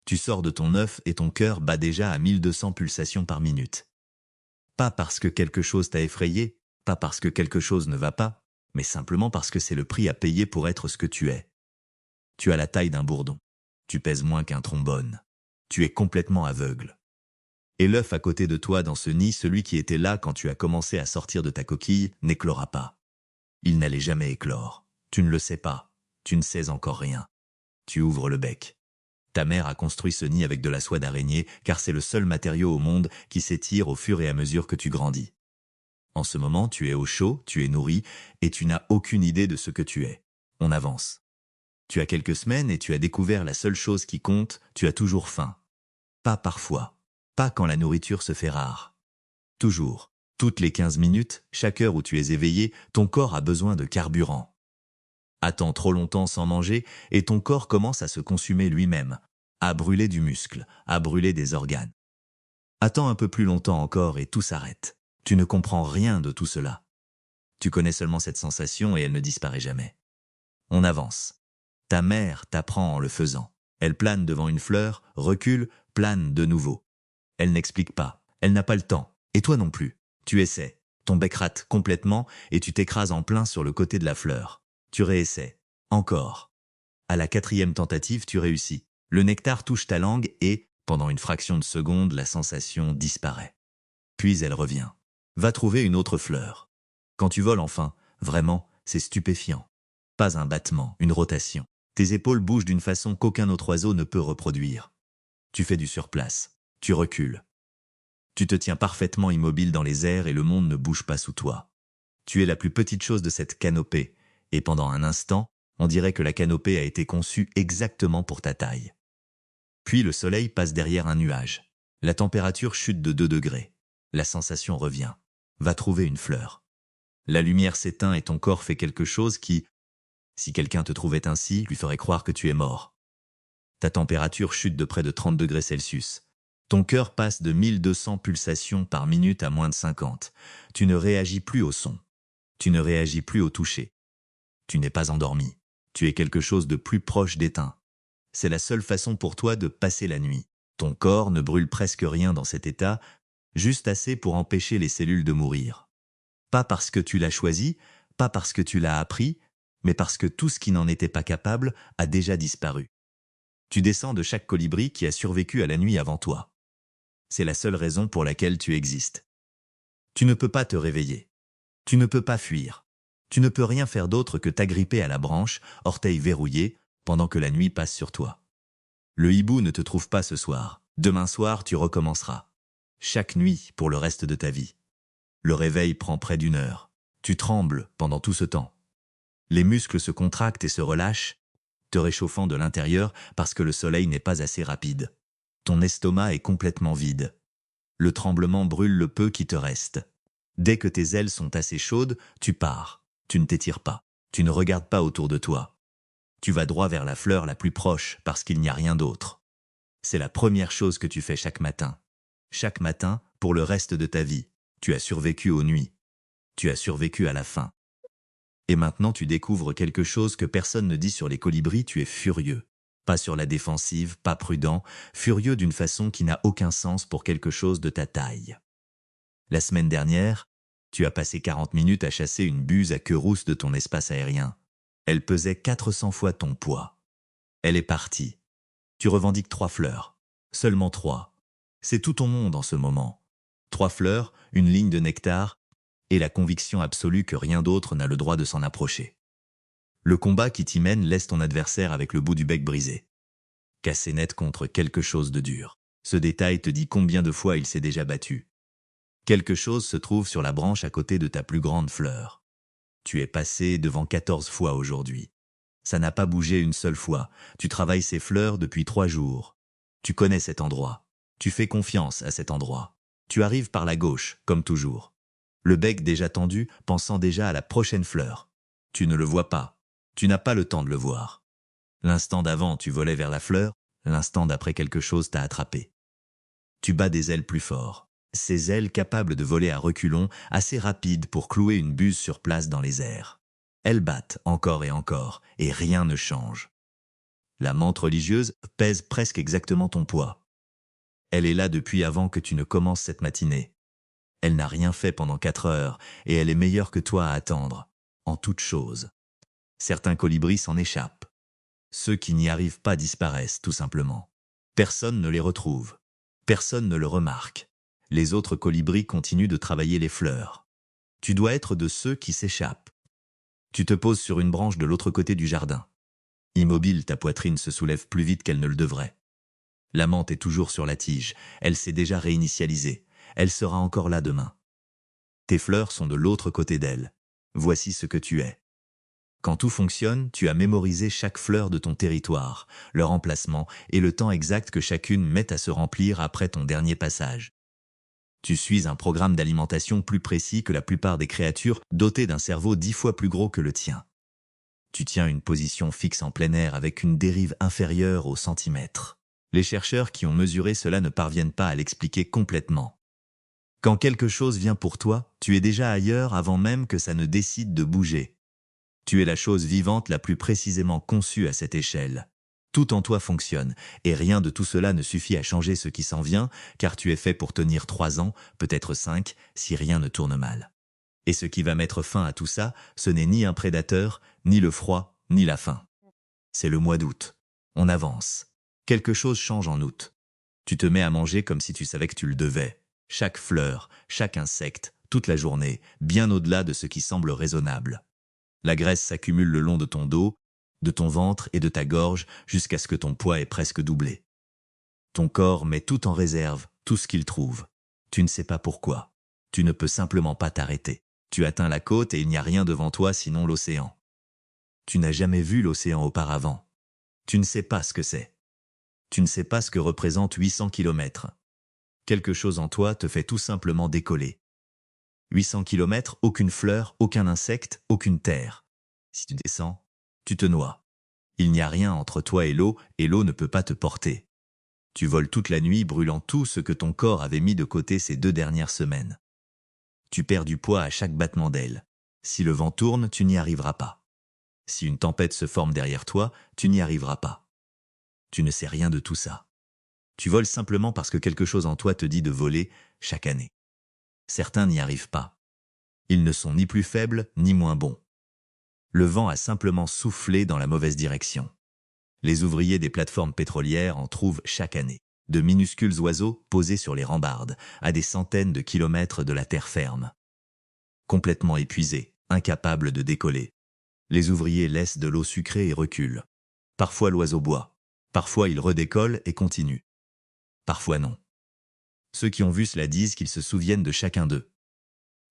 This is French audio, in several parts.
Tu sors de ton œuf et ton cœur bat déjà à 1200 pulsations par minute. Pas parce que quelque chose t'a effrayé, pas parce que quelque chose ne va pas, mais simplement parce que c'est le prix à payer pour être ce que tu es. Tu as la taille d'un bourdon. Tu pèses moins qu'un trombone. Tu es complètement aveugle. Et l'œuf à côté de toi dans ce nid, celui qui était là quand tu as commencé à sortir de ta coquille, n'éclora pas. Il n'allait jamais éclore. Tu ne le sais pas. Tu ne sais encore rien. Tu ouvres le bec. Ta mère a construit ce nid avec de la soie d'araignée, car c'est le seul matériau au monde qui s'étire au fur et à mesure que tu grandis. En ce moment, tu es au chaud, tu es nourri, et tu n'as aucune idée de ce que tu es. On avance. Tu as quelques semaines et tu as découvert la seule chose qui compte, tu as toujours faim. Pas parfois. Pas quand la nourriture se fait rare. Toujours. Toutes les 15 minutes, chaque heure où tu es éveillé, ton corps a besoin de carburant. Attends trop longtemps sans manger et ton corps commence à se consumer lui-même, à brûler du muscle, à brûler des organes. Attends un peu plus longtemps encore et tout s'arrête. Tu ne comprends rien de tout cela. Tu connais seulement cette sensation et elle ne disparaît jamais. On avance. Ta mère t'apprend en le faisant. Elle plane devant une fleur, recule, plane de nouveau. Elle n'explique pas, elle n'a pas le temps, et toi non plus. Tu essaies, ton bec rate complètement et tu t'écrases en plein sur le côté de la fleur. Tu réessaies, encore. À la 4e tentative, tu réussis. Le nectar touche ta langue et, pendant une fraction de seconde, la sensation disparaît. Puis elle revient. Va trouver une autre fleur. Quand tu voles enfin, vraiment, c'est stupéfiant. Pas un battement, une rotation. Tes épaules bougent d'une façon qu'aucun autre oiseau ne peut reproduire. Tu fais du surplace. Tu recules. Tu te tiens parfaitement immobile dans les airs et le monde ne bouge pas sous toi. Tu es la plus petite chose de cette canopée, et pendant un instant, on dirait que la canopée a été conçue exactement pour ta taille. Puis le soleil passe derrière un nuage. La température chute de 2 degrés. La sensation revient. Va trouver une fleur. La lumière s'éteint et ton corps fait quelque chose qui, si quelqu'un te trouvait ainsi, lui ferait croire que tu es mort. Ta température chute de près de 30 degrés Celsius. Ton cœur passe de 1200 pulsations par minute à moins de 50. Tu ne réagis plus au son. Tu ne réagis plus au toucher. Tu n'es pas endormi. Tu es quelque chose de plus proche d'éteint. C'est la seule façon pour toi de passer la nuit. Ton corps ne brûle presque rien dans cet état, juste assez pour empêcher les cellules de mourir. Pas parce que tu l'as choisi, pas parce que tu l'as appris, mais parce que tout ce qui n'en était pas capable a déjà disparu. Tu descends de chaque colibri qui a survécu à la nuit avant toi. C'est la seule raison pour laquelle tu existes. Tu ne peux pas te réveiller. Tu ne peux pas fuir. Tu ne peux rien faire d'autre que t'agripper à la branche, orteils verrouillés, pendant que la nuit passe sur toi. Le hibou ne te trouve pas ce soir. Demain soir, tu recommenceras. Chaque nuit pour le reste de ta vie. Le réveil prend près d'1 heure. Tu trembles pendant tout ce temps. Les muscles se contractent et se relâchent, te réchauffant de l'intérieur parce que le soleil n'est pas assez rapide. Ton estomac est complètement vide. Le tremblement brûle le peu qui te reste. Dès que tes ailes sont assez chaudes, tu pars. Tu ne t'étires pas. Tu ne regardes pas autour de toi. Tu vas droit vers la fleur la plus proche parce qu'il n'y a rien d'autre. C'est la première chose que tu fais chaque matin. Chaque matin, pour le reste de ta vie, tu as survécu aux nuits. Tu as survécu à la faim. Et maintenant tu découvres quelque chose que personne ne dit sur les colibris, tu es furieux. Pas sur la défensive, pas prudent, furieux d'une façon qui n'a aucun sens pour quelque chose de ta taille. La semaine dernière, tu as passé 40 minutes à chasser une buse à queue rousse de ton espace aérien. Elle pesait 400 fois ton poids. Elle est partie. Tu revendiques 3 fleurs. Seulement 3. C'est tout ton monde en ce moment. 3 fleurs, une ligne de nectar, et la conviction absolue que rien d'autre n'a le droit de s'en approcher. Le combat qui t'y mène laisse ton adversaire avec le bout du bec brisé. Cassé net contre quelque chose de dur. Ce détail te dit combien de fois il s'est déjà battu. Quelque chose se trouve sur la branche à côté de ta plus grande fleur. Tu es passé devant 14 fois aujourd'hui. Ça n'a pas bougé une seule fois. Tu travailles ces fleurs depuis 3 jours. Tu connais cet endroit. Tu fais confiance à cet endroit. Tu arrives par la gauche, comme toujours. Le bec déjà tendu, pensant déjà à la prochaine fleur. Tu ne le vois pas. Tu n'as pas le temps de le voir. L'instant d'avant, tu volais vers la fleur. L'instant d'après, quelque chose t'a attrapé. Tu bats des ailes plus fort. Ces ailes capables de voler à reculons, assez rapides pour clouer une buse sur place dans les airs. Elles battent encore et rien ne change. La menthe religieuse pèse presque exactement ton poids. Elle est là depuis avant que tu ne commences cette matinée. Elle n'a rien fait pendant 4 heures et elle est meilleure que toi à attendre, en toute chose. Certains colibris s'en échappent. Ceux qui n'y arrivent pas disparaissent, tout simplement. Personne ne les retrouve. Personne ne le remarque. Les autres colibris continuent de travailler les fleurs. Tu dois être de ceux qui s'échappent. Tu te poses sur une branche de l'autre côté du jardin. Immobile, ta poitrine se soulève plus vite qu'elle ne le devrait. La menthe est toujours sur la tige. Elle s'est déjà réinitialisée. Elle sera encore là demain. Tes fleurs sont de l'autre côté d'elle. Voici ce que tu es. Quand tout fonctionne, tu as mémorisé chaque fleur de ton territoire, leur emplacement et le temps exact que chacune met à se remplir après ton dernier passage. Tu suis un programme d'alimentation plus précis que la plupart des créatures dotées d'un cerveau 10 fois plus gros que le tien. Tu tiens une position fixe en plein air avec une dérive inférieure au centimètre. Les chercheurs qui ont mesuré cela ne parviennent pas à l'expliquer complètement. Quand quelque chose vient pour toi, tu es déjà ailleurs avant même que ça ne décide de bouger. Tu es la chose vivante la plus précisément conçue à cette échelle. Tout en toi fonctionne, et rien de tout cela ne suffit à changer ce qui s'en vient, car tu es fait pour tenir 3 ans, peut-être 5, si rien ne tourne mal. Et ce qui va mettre fin à tout ça, ce n'est ni un prédateur, ni le froid, ni la faim. C'est le mois d'août. On avance. Quelque chose change en août. Tu te mets à manger comme si tu savais que tu le devais. Chaque fleur, chaque insecte, toute la journée, bien au-delà de ce qui semble raisonnable. La graisse s'accumule le long de ton dos, de ton ventre et de ta gorge jusqu'à ce que ton poids ait presque doublé. Ton corps met tout en réserve, tout ce qu'il trouve. Tu ne sais pas pourquoi. Tu ne peux simplement pas t'arrêter. Tu atteins la côte et il n'y a rien devant toi sinon l'océan. Tu n'as jamais vu l'océan auparavant. Tu ne sais pas ce que c'est. Tu ne sais pas ce que représente 800 kilomètres. Quelque chose en toi te fait tout simplement décoller. 800 kilomètres, aucune fleur, aucun insecte, aucune terre. Si tu descends, tu te noies. Il n'y a rien entre toi et l'eau ne peut pas te porter. Tu voles toute la nuit brûlant tout ce que ton corps avait mis de côté ces 2 dernières semaines. Tu perds du poids à chaque battement d'aile. Si le vent tourne, tu n'y arriveras pas. Si une tempête se forme derrière toi, tu n'y arriveras pas. Tu ne sais rien de tout ça. Tu voles simplement parce que quelque chose en toi te dit de voler chaque année. Certains n'y arrivent pas. Ils ne sont ni plus faibles ni moins bons. Le vent a simplement soufflé dans la mauvaise direction. Les ouvriers des plateformes pétrolières en trouvent chaque année. De minuscules oiseaux posés sur les rambardes, à des centaines de kilomètres de la terre ferme. Complètement épuisés, incapables de décoller. Les ouvriers laissent de l'eau sucrée et reculent. Parfois l'oiseau boit. Parfois il redécolle et continue. Parfois non. Ceux qui ont vu cela disent qu'ils se souviennent de chacun d'eux.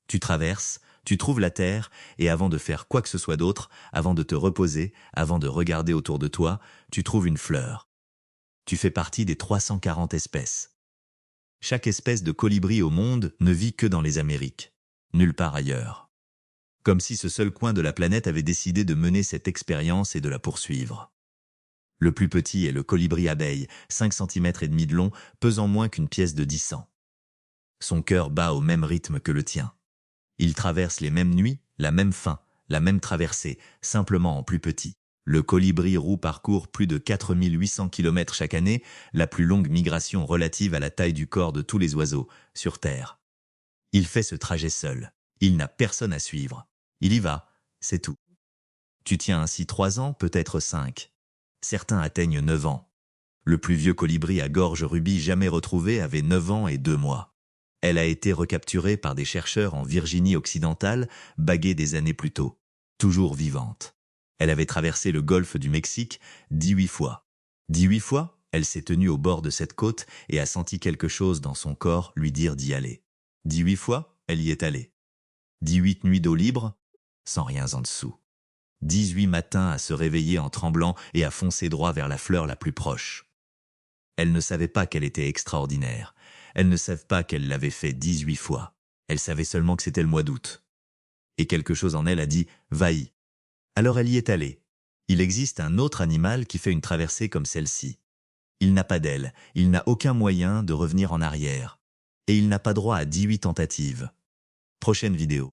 Tu traverses, tu trouves la terre, et avant de faire quoi que ce soit d'autre, avant de te reposer, avant de regarder autour de toi, tu trouves une fleur. Tu fais partie des 340 espèces. Chaque espèce de colibri au monde ne vit que dans les Amériques, nulle part ailleurs. Comme si ce seul coin de la planète avait décidé de mener cette expérience et de la poursuivre. Le plus petit est le colibri abeille, 5 cm et demi de long, pesant moins qu'une pièce de 10 cents. Son cœur bat au même rythme que le tien. Il traverse les mêmes nuits, la même faim, la même traversée, simplement en plus petit. Le colibri roux parcourt plus de 4800 km chaque année, la plus longue migration relative à la taille du corps de tous les oiseaux, sur Terre. Il fait ce trajet seul. Il n'a personne à suivre. Il y va, c'est tout. Tu tiens ainsi 3 ans, peut-être 5. Certains atteignent 9 ans. Le plus vieux colibri à gorge rubis jamais retrouvé avait 9 ans et 2 mois. Elle a été recapturée par des chercheurs en Virginie occidentale, baguée des années plus tôt. Toujours vivante. Elle avait traversé le golfe du Mexique 18 fois. 18 fois, elle s'est tenue au bord de cette côte et a senti quelque chose dans son corps lui dire d'y aller. 18 fois, elle y est allée. 18 nuits d'eau libre, sans rien en dessous. 18 matins à se réveiller en tremblant et à foncer droit vers la fleur la plus proche. Elle ne savait pas qu'elle était extraordinaire. Elles ne savent pas qu'elle l'avait fait 18 fois. Elle savait seulement que c'était le mois d'août. Et quelque chose en elle a dit « va-y ». Alors elle y est allée. Il existe un autre animal qui fait une traversée comme celle-ci. Il n'a pas d'aile, il n'a aucun moyen de revenir en arrière. Et il n'a pas droit à 18 tentatives. Prochaine vidéo.